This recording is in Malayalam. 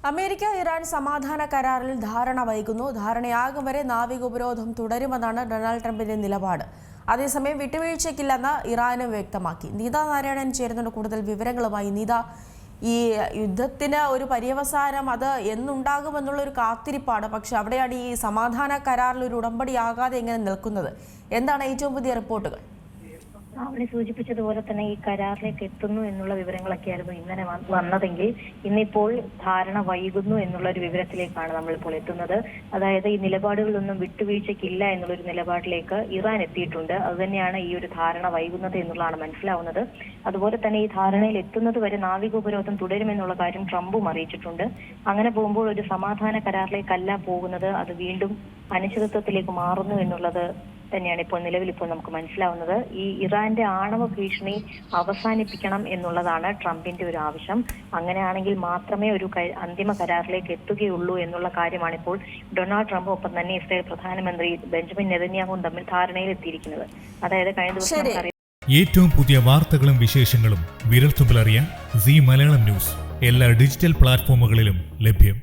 അമേരിക്ക ഇറാൻ സമാധാന കരാറിൽ ധാരണ വൈകുന്നു. ധാരണയാകും വരെ നാവിക ഉപരോധം തുടരുമെന്നാണ് ഡൊണാൾഡ് ട്രംപിന്റെ നിലപാട്. അതേസമയം വിട്ടുവീഴ്ചയ്ക്കില്ലെന്ന് ഇറാനും വ്യക്തമാക്കി. നീത നാരായണൻ ചേരുന്നുണ്ട് കൂടുതൽ വിവരങ്ങളുമായി. നീത, ഈ യുദ്ധത്തിന് ഒരു പര്യവസാനം അത് എന്നുണ്ടാകുമെന്നുള്ളൊരു കാത്തിരിപ്പാണ്. പക്ഷെ അവിടെയാണ് ഈ സമാധാന കരാറിൽ ഒരു ഉടമ്പടിയാകാതെ എങ്ങനെ നിൽക്കുന്നത്? എന്താണ് ഏറ്റവും പുതിയ റിപ്പോർട്ടുകൾ? അവിടെ സൂചിപ്പിച്ചതുപോലെ തന്നെ ഈ കരാറിലേക്ക് എത്തുന്നു എന്നുള്ള വിവരങ്ങളൊക്കെയായിരുന്നു ഇന്നലെ വന്നതെങ്കിൽ ഇന്നിപ്പോൾ ധാരണ വൈകുന്നു എന്നുള്ള ഒരു വിവരത്തിലേക്കാണ് നമ്മളിപ്പോൾ എത്തുന്നത്. അതായത് ഈ നിലപാടുകളൊന്നും വിട്ടുവീഴ്ചയ്ക്കില്ല എന്നുള്ളൊരു നിലപാടിലേക്ക് ഇറാൻ എത്തിയിട്ടുണ്ട്. അതുതന്നെയാണ് ഈ ഒരു ധാരണ വൈകുന്നത് എന്നുള്ളതാണ് മനസ്സിലാവുന്നത്. അതുപോലെ തന്നെ ഈ ധാരണയിൽ എത്തുന്നത് വരെ നാവിക ഉപരോധം തുടരുമെന്നുള്ള കാര്യം ട്രംപും അറിയിച്ചിട്ടുണ്ട്. അങ്ങനെ പോകുമ്പോൾ ഒരു സമാധാന കരാറിലേക്കല്ല പോകുന്നത്, അത് വീണ്ടും അനിശ്ചിതത്വത്തിലേക്ക് മാറുന്നു എന്നുള്ളത് തന്നെയാണ് ഇപ്പോൾ നമുക്ക് മനസ്സിലാവുന്നത്. ഈ ഇറാന്റെ ആണവ ഭീഷണി അവസാനിപ്പിക്കണം എന്നുള്ളതാണ് ട്രംപിന്റെ ഒരു ആവശ്യം. അങ്ങനെയാണെങ്കിൽ മാത്രമേ ഒരു അന്തിമ കരാറിലേക്ക് എത്തുകയുള്ളൂ എന്നുള്ള കാര്യമാണ് ഇപ്പോൾ ഡൊണാൾഡ് ട്രംപും ഒപ്പം തന്നെ ഇസ്രായേൽ പ്രധാനമന്ത്രി ബെഞ്ചമിൻ നെതന്യാഹുവും തമ്മിൽ ധാരണയിൽ എത്തിയിരിക്കുന്നത്. അതായത് കഴിഞ്ഞ ദിവസം ഏറ്റവും പുതിയ വാർത്തകളും വിശേഷങ്ങളും വിരൽത്തുമ്പിലറിയാൻ സീ മലയാളം ന്യൂസ് എല്ലാ ഡിജിറ്റൽ പ്ലാറ്റ്ഫോമുകളിലും ലഭ്യം.